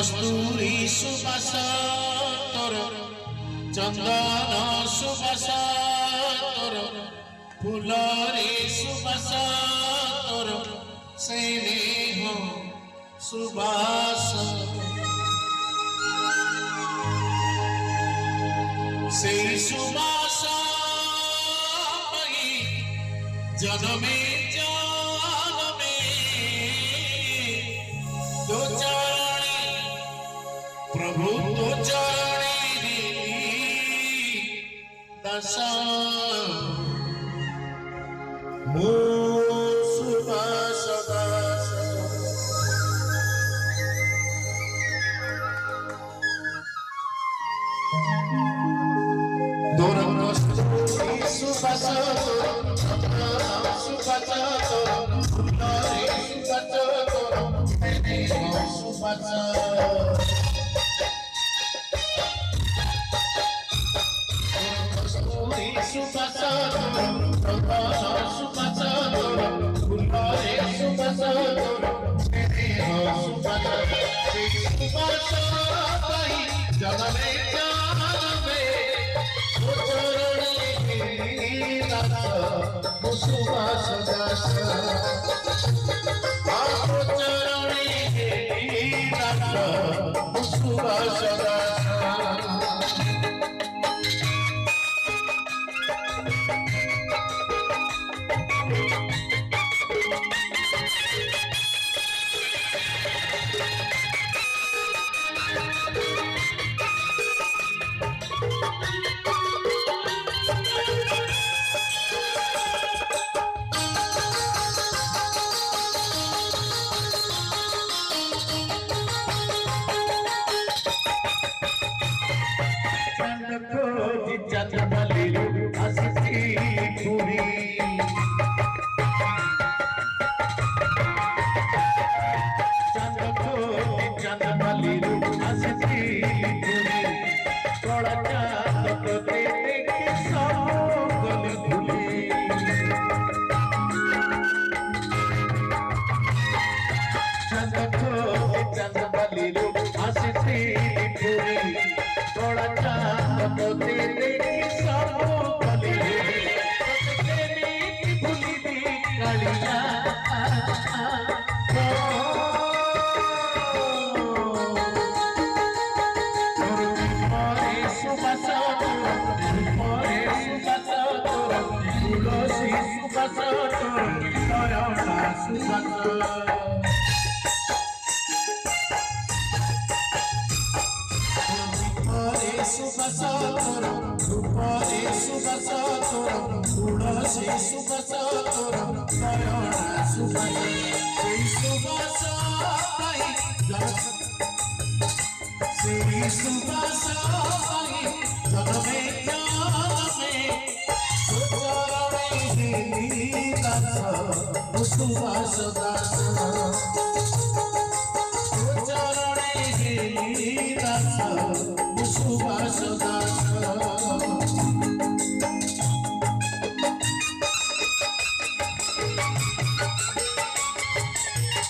कस्तूरी सुबास तोर चंदन सुबास तोर फुलरे सुबास तोर स्नेह सुबास से सुबास जन्मे जन्मे तो चरणे प्रभु तो चरणे दशा मो सुबास दास तोर कस्तूरी सुबास सुबास तोर फुलरे सुबास तोर स्नेह सुबास कस्तूरी सुबास तोर चंदन सुबास तोर फुलरे सुबास तोर स्नेह सुबास से सुबास पाई जन्मे जन्मे सुबास दास सुबास दास सुबास तोर रूपरे सुबास तोर तुलसी सुबास तोर नयन सुबास से सुबास पाई से सुबास पाई जन्मे जन्मे तो चरणे दास सुबास